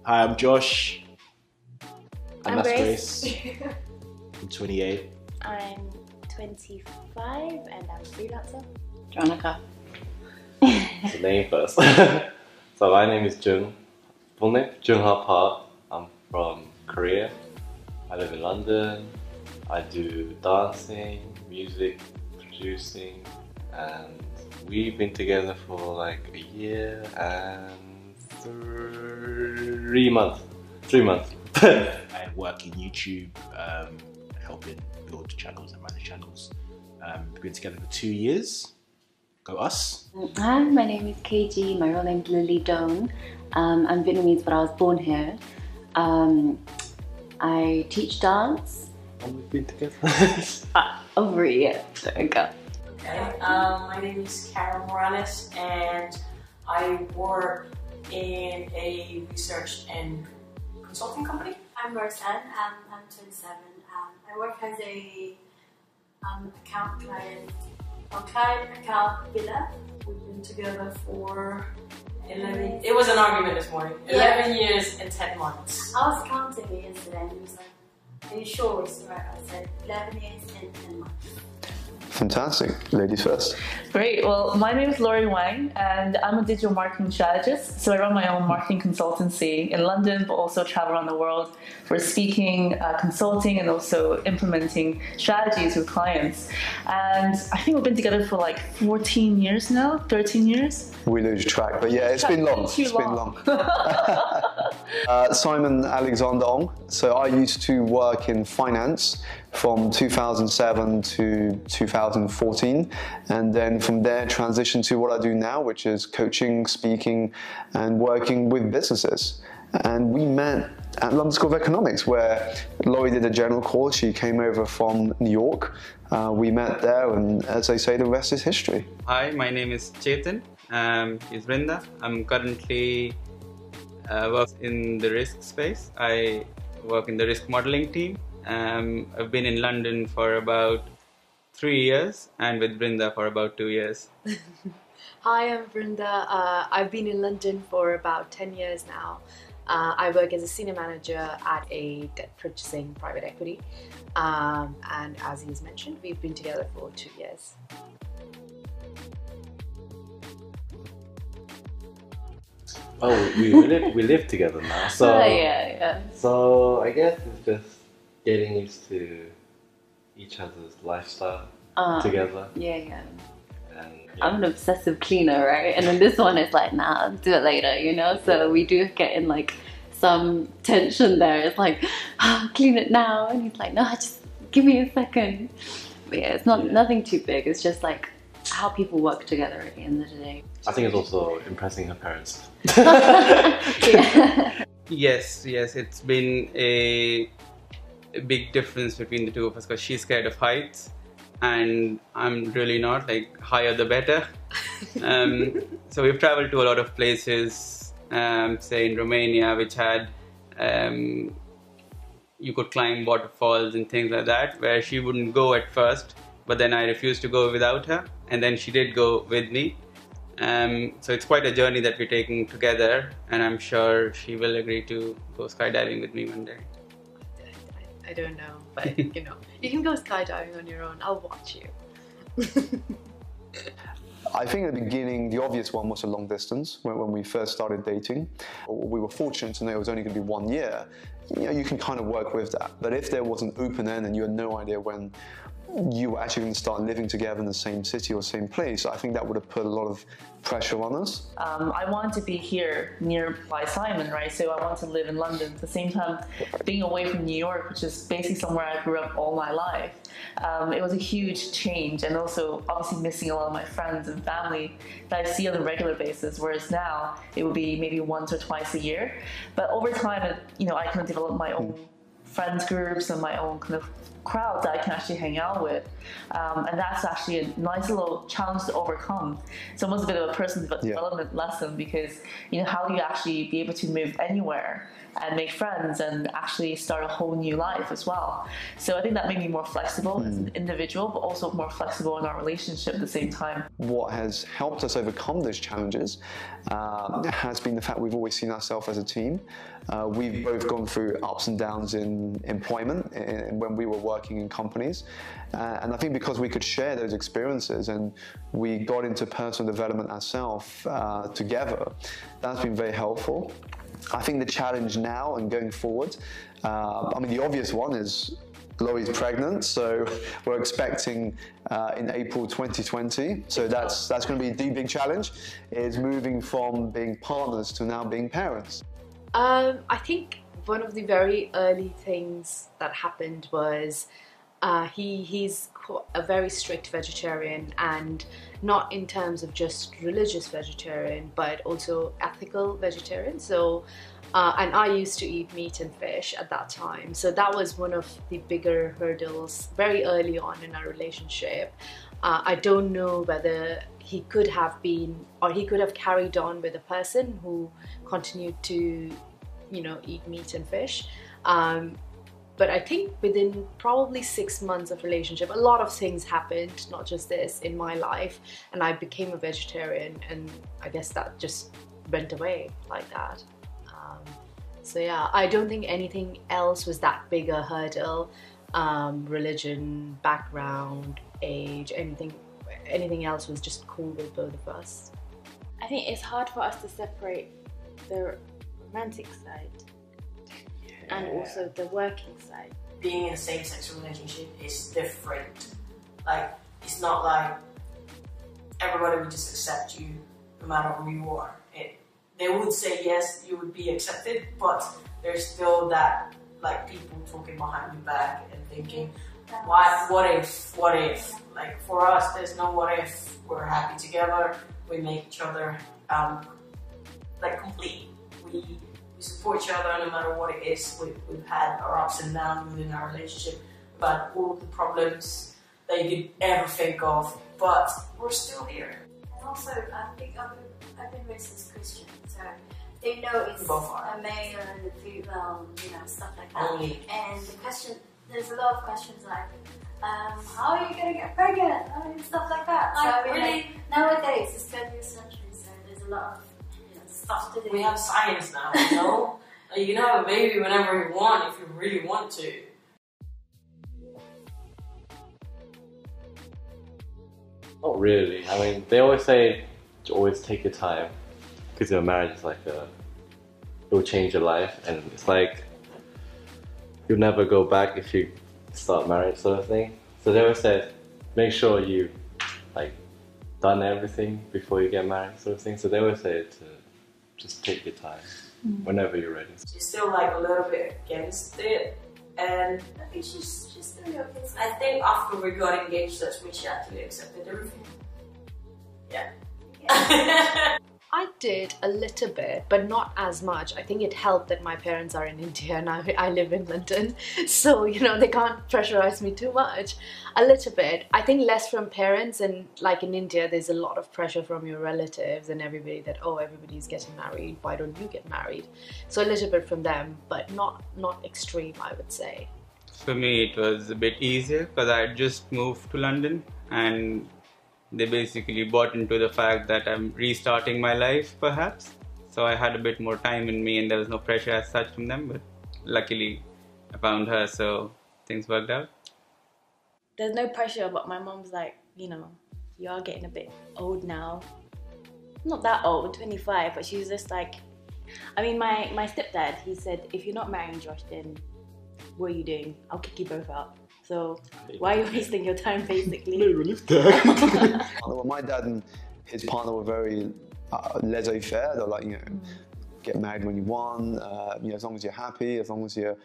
Hi, I'm Josh. And I'm that's Grace. Grace. I'm 28. I'm 25 and I'm a freelancer. Jonica. The name first. So my name is Joong. Full name? Joong Ha. I'm from Korea. I live in London. I do dancing, music, producing, and we've been together for like a year and 3 months. 3 months. I work in YouTube, helping build channels and manage channels. We've been together for 2 years. Go us. Hi, my name is KG. My real name is Lily Doan. I'm Vietnamese, but I was born here. I teach dance. And we've been together. Over a year. There we go. Okay, my name is Caryl Roseann and I work in a research and consulting company. I'm Roseann, I'm 27. I work as a account biller. We've been together for 11, it was an argument this morning, 11 years and 10 months. I was counting it yesterday and he was like, are you sure it's right? I said 11 years and 10 months. Fantastic. Ladies first. Great. Well, my name is Laurie Wang and I'm a digital marketing strategist. So I run my own marketing consultancy in London, but also travel around the world for speaking, consulting, and also implementing strategies with clients. And I think we've been together for like 14 years now, 13 years. We lose track, but yeah, it's been long. It's been long. Simon Alexander Ong. So I used to work in finance from 2007 to 2014, and then from there transitioned to what I do now, which is coaching, speaking, and working with businesses. And we met at London School of Economics, where Laurie did a general course. She came over from New York. We met there, and as they say, the rest is history. Hi, my name is Chetan Vrinda. I'm currently work in the risk space. I work in the risk modeling team. I've been in London for about 3 years and with Vrinda for about 2 years. Hi, I'm Vrinda. I've been in London for about 10 years now. I work as a senior manager at a debt purchasing private equity. And as he's mentioned, we've been together for 2 years. Oh, we live together now. So yeah. So I guess it's just getting used to each other's lifestyle together. Yeah. And, I'm an obsessive cleaner, right? And then this one is like, nah, do it later, you know? So we do get in like some tension there. It's like, oh, clean it now. And he's like, no, just give me a second. But yeah, it's nothing too big. It's just like how people work together at the end of the day. I think it's also impressing her parents. Yeah. Yes, it's been a big difference between the two of us because she's scared of heights and I'm really not, like higher the better. So we've traveled to a lot of places, say in Romania, which had you could climb waterfalls and things like that, where she wouldn't go at first, but then I refused to go without her, and then she did go with me. So it's quite a journey that we're taking together, and I'm sure she will agree to go skydiving with me one day. I don't know, but you know, you can go skydiving on your own. I'll watch you. I think at the beginning, the obvious one was a long distance when we first started dating. We were fortunate to know it was only going to be 1 year. You know, you can kind of work with that. But if there was an open end and you had no idea when you were actually going to start living together in the same city or same place, I think that would have put a lot of pressure on us. I wanted to be here nearby Simon, right? So I wanted to live in London. At the same time, being away from New York, which is basically somewhere I grew up all my life, it was a huge change, and also obviously missing a lot of my friends and family that I see on a regular basis, whereas now it would be maybe once or twice a year. But over time, I kind of developed my own friends groups and my own kind of crowd that I can actually hang out with. And that's actually a nice little challenge to overcome. It's almost a bit of a personal development lesson, because, you know, how do you actually be able to move anywhere and make friends and actually start a whole new life as well. So I think that made me more flexible as an individual, but also more flexible in our relationship at the same time. What has helped us overcome those challenges has been the fact we've always seen ourselves as a team. We've both gone through ups and downs in employment when we were working in companies. And I think because we could share those experiences and we got into personal development ourselves together, that's been very helpful. I think the challenge now and going forward, I mean, the obvious one is Laurie's pregnant, so we're expecting in April 2020. So that's going to be the big challenge, is moving from being partners to now being parents. I think one of the very early things that happened was he's a very strict vegetarian, and not in terms of just religious vegetarian, but also ethical vegetarian. So, and I used to eat meat and fish at that time. So that was one of the bigger hurdles very early on in our relationship. I don't know whether he could have been, or he could have carried on with a person who continued to, you know, eat meat and fish. But I think within probably 6 months of relationship, a lot of things happened, not just this, in my life, and I became a vegetarian, and I guess that just went away like that. So yeah, I don't think anything else was that big a hurdle. Religion, background, age, anything else was just cool with both of us. I think it's hard for us to separate the romantic side and also the working side. Being in a same-sex relationship is different. Like, it's not like everybody would just accept you no matter who you are. They would say yes, you would be accepted, but there's still that, like, people talking behind your back and thinking, what if? Like, for us, there's no what if. We're happy together, we make each other, like, complete. We support each other no matter what it is. We've had our ups and downs within our relationship, about all the problems that you could ever think of, but we're still here. And also, I think I've been raised as Christian, so they know it's a male and a female, you know, stuff like that. Only. And the question, there's a lot of questions like, how are you going to get pregnant? And stuff like that. So I mean, really, like, nowadays it's 20th century, so there's a lot of stuff to do. We have science now, you know? You can have a baby whenever you want, if you really want to. Not really. I mean, they always say to always take your time, because your marriage is like it will change your life, and it's like you'll never go back if you start marriage, sort of thing. So they always say, make sure you like done everything before you get married, sort of thing. So they always say to just take your time whenever you're ready. She's still like a little bit against it, and I think she's still okay. I think after we got engaged, that's when she actually accepted everything. Yeah. I did a little bit, but not as much. I think it helped that my parents are in India and I live in London, so, you know, they can't pressurize me too much. A little bit. I think less from parents, and like in India, there's a lot of pressure from your relatives and everybody that, oh, everybody's getting married, why don't you get married? So a little bit from them, but not extreme, I would say. For me, it was a bit easier because I had just moved to London, and they basically bought into the fact that I'm restarting my life, perhaps. So I had a bit more time in me, and there was no pressure as such from them, but luckily I found her, so things worked out. There's no pressure, but my mom's like, you know, you are getting a bit old now. Not that old, 25, but she's just like, I mean, my stepdad, he said, if you're not marrying Josh, then what are you doing? I'll kick you both out. So why are you wasting your time, basically? Well, my dad and his partner were very laissez-faire. They're like, you know, get married when you want, you know, as long as you're happy, as long as you're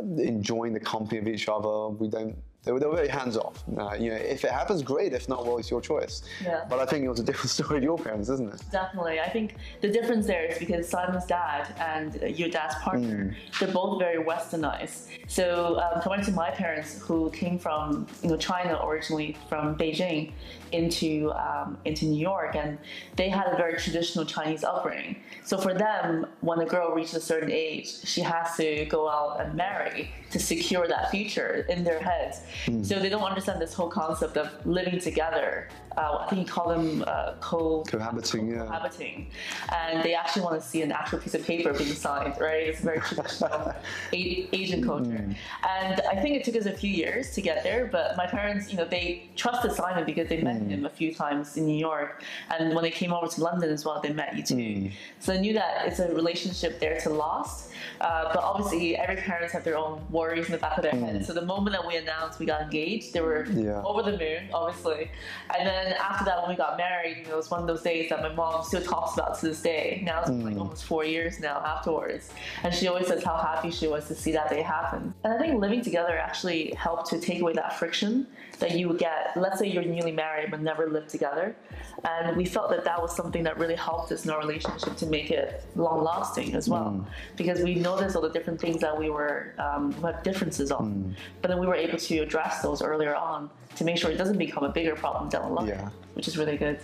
enjoying the company of each other. We don't They were very hands-off. You know, if it happens, great. If not, well, it's your choice. Yeah. But I think it was a different story with your parents, isn't it? Definitely. I think the difference there is because Simon's dad and your dad's partner, they're both very westernized. So compared to my parents, who came from China originally, from Beijing into New York, and they had a very traditional Chinese upbringing. So for them, when a girl reaches a certain age, she has to go out and marry to secure that future in their heads. So they don't understand this whole concept of living together. I think you call them cohabiting, cohabiting. And they actually want to see an actual piece of paper being signed, right? It's very traditional Asian culture. And I think it took us a few years to get there, but my parents, they trusted Simon because they met him a few times in New York. And when they came over to London as well, they met you too. So they knew that it's a relationship there to last. But obviously, every parents have their own worries in the back of their head. So the moment that we announced we got engaged, they were over the moon, obviously. And then after that, when we got married, it was one of those days that my mom still talks about to this day. Now it's been like almost 4 years now afterwards. And she always says how happy she was to see that day happen. And I think living together actually helped to take away that friction that you would get. Let's say you're newly married but never lived together. And we felt that that was something that really helped us in our relationship to make it long-lasting as well. Because we noticed all the different things that we had differences on. But then we were able to address those earlier on to make sure it doesn't become a bigger problem down the line, which is really good.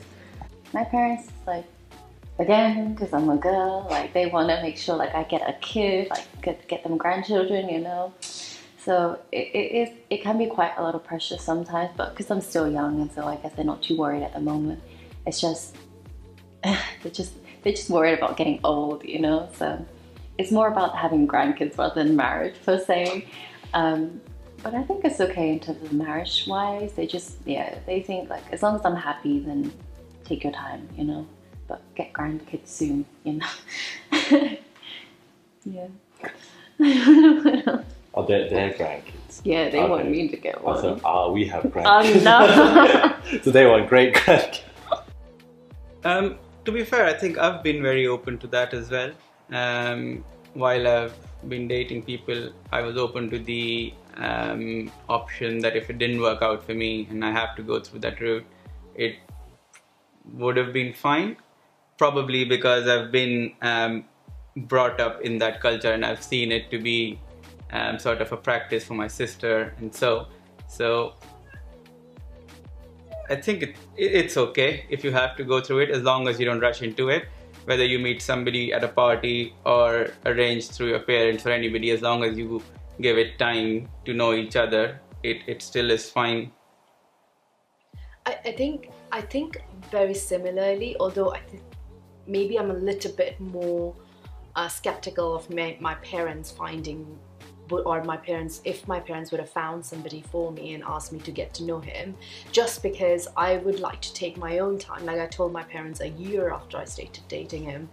My parents, again, because I'm a girl, they want to make sure I get a kid, get them grandchildren, So it can be quite a lot of pressure sometimes, but because I'm still young, and so I guess they're not too worried at the moment. It's just they're just worried about getting old, So it's more about having grandkids rather than marriage per se. But I think it's okay in terms of marriage-wise. They just they think as long as I'm happy, then take your time, But get grandkids soon, Yeah. Oh, they're grandkids. Yeah, they want me to get one. Also, we have grandkids. Oh no! So they want great grandkids. To be fair, I think I've been very open to that as well. While I've been dating people, I was open to the option that if it didn't work out for me and I have to go through that route, it would have been fine. Probably because I've been brought up in that culture and I've seen it to be sort of a practice for my sister, and so I think it's okay if you have to go through it, as long as you don't rush into it. Whether you meet somebody at a party or arranged through your parents or anybody, as long as you give it time to know each other, it still is fine. I think very similarly, although I think maybe I'm a little bit more skeptical of my parents finding, or if my parents would have found somebody for me and asked me to get to know him, just because I would like to take my own time. Like I told my parents a year after I started dating him.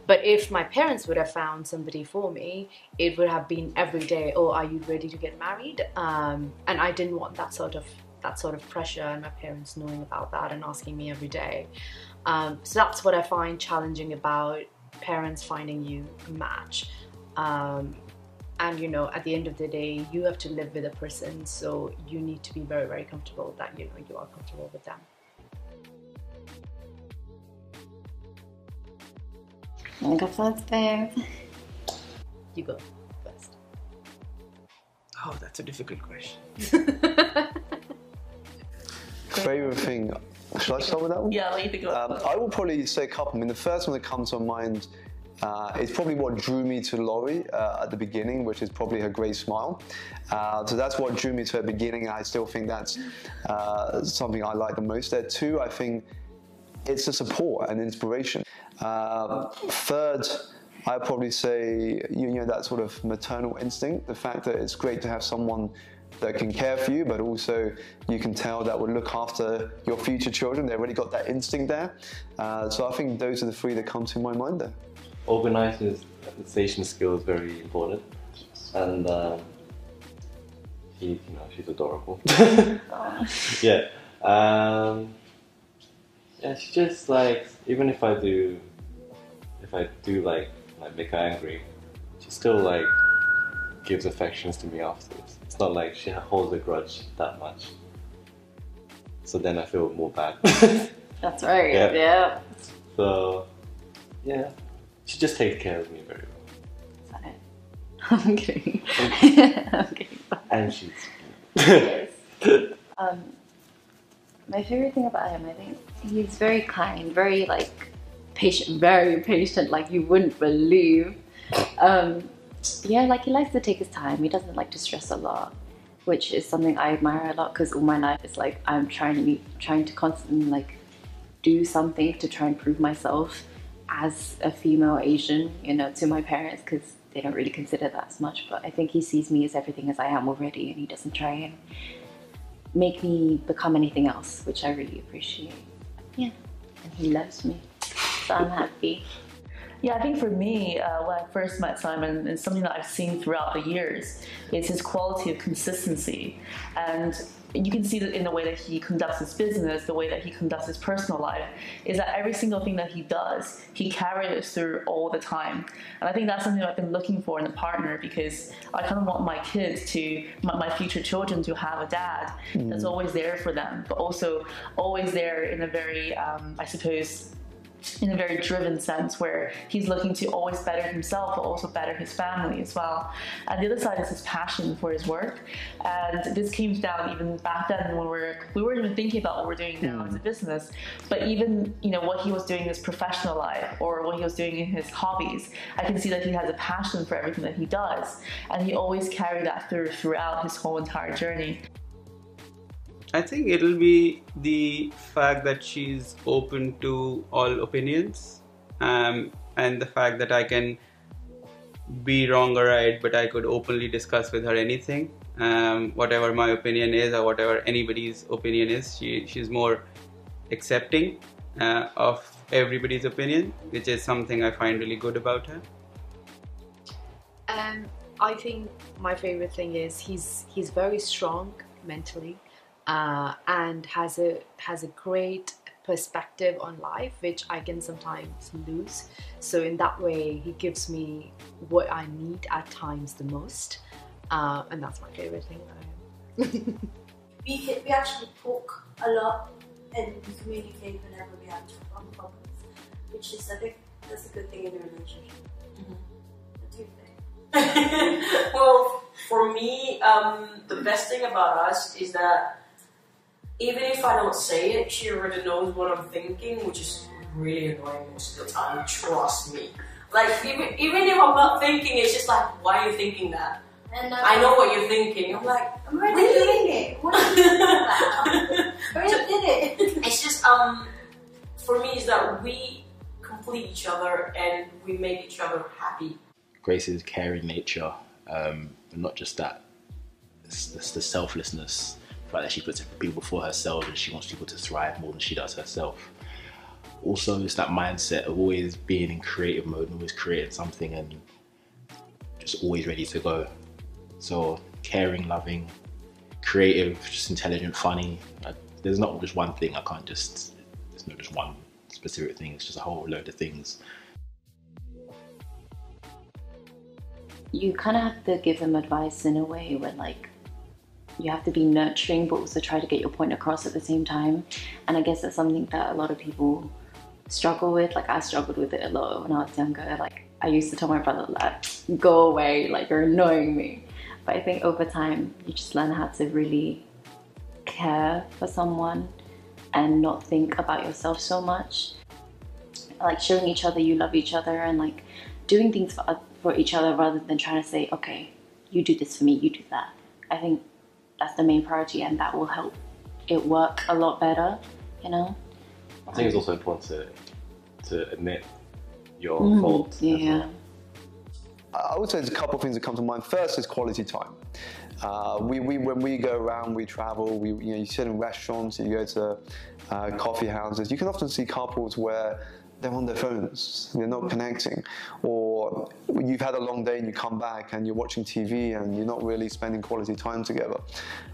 But if my parents would have found somebody for me, it would have been every day, oh, are you ready to get married? And I didn't want that sort of pressure and my parents knowing about that and asking me every day. So that's what I find challenging about parents finding you a match. And at the end of the day, you have to live with a person, so you need to be very, very comfortable that you are comfortable with them. I'm gonna go first, babe. You go first. Oh, that's a difficult question. Favorite thing. Should I start with that one? Yeah, let you go. I will probably say a couple. I mean, the first one that comes to mind is probably what drew me to Laurie at the beginning, which is probably her great smile. So that's what drew me to her beginning, and I still think that's something I like the most there too. I think it's a support and inspiration. Third, I'd probably say that sort of maternal instinct, the fact that it's great to have someone that can care for you, but also you can tell that will look after your future children. They've already got that instinct there. So I think those are the three that come to my mind there. Organization skill is very important, and she's adorable. Yeah, yeah. She just even if I do make her angry, she still gives affections to me afterwards. It's not like she holds a grudge that much. So then I feel more bad. That's right. Yeah. Yeah. So, yeah, she just takes care of me very well. Is that it? I'm kidding. I'm kidding. And she's... Yes. My favorite thing about him, I think he's very kind, very like patient, very patient, like you wouldn't believe. Yeah, like he likes to take his time. He doesn't like to stress a lot, which is something I admire a lot, because all my life is like I'm trying to constantly like do something to try and prove myself as a female Asian, you know, to my parents, because they don't really consider that as much. But I think he sees me as everything as I am already, and he doesn't try and make me become anything else, which I really appreciate. Yeah, and he loves me, so I'm happy. Yeah, I think for me, when I first met Simon, and something that I've seen throughout the years, is his quality of consistency. And you can see that in the way that he conducts his business, the way that he conducts his personal life, is that every single thing that he does, he carries through all the time. And I think that's something that I've been looking for in a partner, because I kind of want my kids to, my future children to have a dad that's always there for them, but also always there in a very, I suppose, in a very driven sense, where he's looking to always better himself but also better his family as well. And the other side is his passion for his work, and this came down even back then when we weren't even thinking about what we're doing now as a business, but even, you know, what he was doing in his professional life or what he was doing in his hobbies, I can see that he has a passion for everything that he does, and he always carried that throughout his whole entire journey. I think it'll be the fact that she's open to all opinions, and the fact that I can be wrong or right, but I could openly discuss with her anything, whatever my opinion is or whatever anybody's opinion is. She's more accepting of everybody's opinion, which is something I find really good about her. I think my favorite thing is he's very strong mentally. And has a great perspective on life, which I can sometimes lose. So in that way, he gives me what I need at times the most, and that's my favorite thing about him. we actually talk a lot and we communicate whenever we have problems, which is, I think that's a good thing in a relationship. What do you think? Well, for me, the best thing about us is that even if I don't say it, she already knows what I'm thinking, which is really annoying most of the time, trust me. Like, even if I'm not thinking, it's just like, why are you thinking that? And I know what you're thinking. I'm like, I'm already doing it. What are you thinking about? I already did it. It's just, for me, is that we complete each other and we make each other happy. Grace's caring nature, but not just that, it's the selflessness. The fact that she puts people before herself and she wants people to thrive more than she does herself. Also, it's that mindset of always being in creative mode and always creating something and just always ready to go. So caring, loving, creative, just intelligent, funny. There's not just one thing. There's not just one specific thing. It's just a whole load of things. You kind of have to give them advice in a way where, like, you have to be nurturing but also try to get your point across at the same time. And I guess that's something that a lot of people struggle with. Like, I struggled with it a lot when I was younger. Like, I used to tell my brother, like, go away, like, you're annoying me. But I think over time you just learn how to really care for someone and not think about yourself so much. Like, showing each other you love each other and like doing things for each other rather than trying to say, okay, you do this for me, you do that. I think that's the main priority, and that will help it work a lot better, you know? I think it's also important to admit your faults. Yeah. I would say there's a couple of things that come to mind. First is quality time. When we go around, we travel, you sit in restaurants, you go to coffee houses, you can often see couples where they're on their phones, they're not connecting, or you've had a long day and you come back and you're watching TV and you're not really spending quality time together.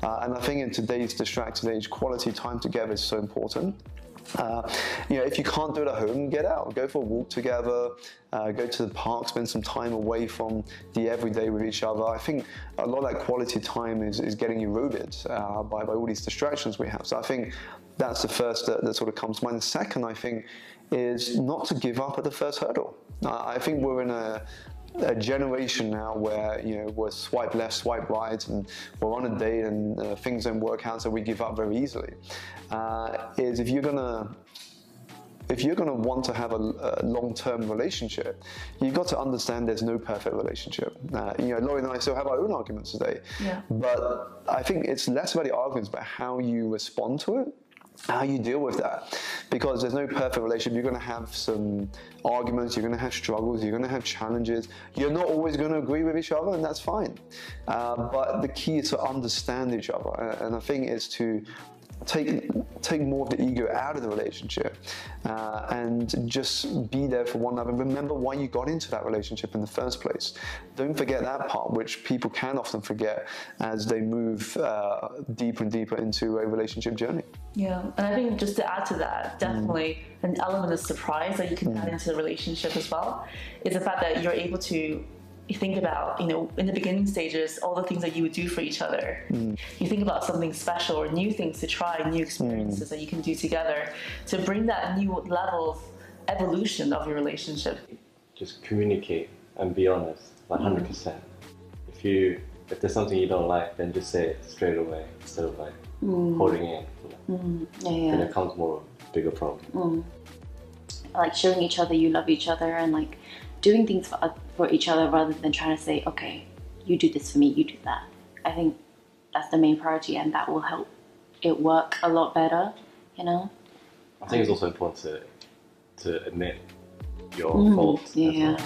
And I think in today's distracted age, quality time together is so important. You know, if you can't do it at home, get out, go for a walk together, go to the park, spend some time away from the everyday with each other. I think a lot of that quality time is getting eroded by all these distractions we have. So I think that's the first that sort of comes to mind. The second, I think, is not to give up at the first hurdle. I think we're in a generation now where, you know, we're swipe left, swipe right, and we're on a date and things don't work out, so we give up very easily. Is if you're gonna want to have a long-term relationship, you've got to understand there's no perfect relationship. You know, Laurie and I still have our own arguments today, but I think it's less about the arguments, but how you respond to it, how you deal with that. Because there's no perfect relationship. You're going to have some arguments, you're going to have struggles, you're going to have challenges. You're not always going to agree with each other, and that's fine. But the key is to understand each other, and I think it's to take more of the ego out of the relationship and just be there for one another. Remember why you got into that relationship in the first place. Don't forget that part, which people can often forget as they move deeper and deeper into a relationship journey. Yeah, and I think just to add to that, definitely an element of surprise that you can add into the relationship as well is the fact that you're able to think about, you know, in the beginning stages, all the things that you would do for each other. You think about something special or new things to try, new experiences that you can do together to bring that new level of evolution of your relationship. Just communicate and be honest, like 100%. If there's something you don't like, then just say it straight away instead of like holding it in. Then it becomes more of a bigger problem. Like showing each other you love each other and like doing things for each other rather than trying to say, okay, you do this for me, you do that. I think that's the main priority, and that will help it work a lot better, you know? I think it's also important to admit your faults. Yeah.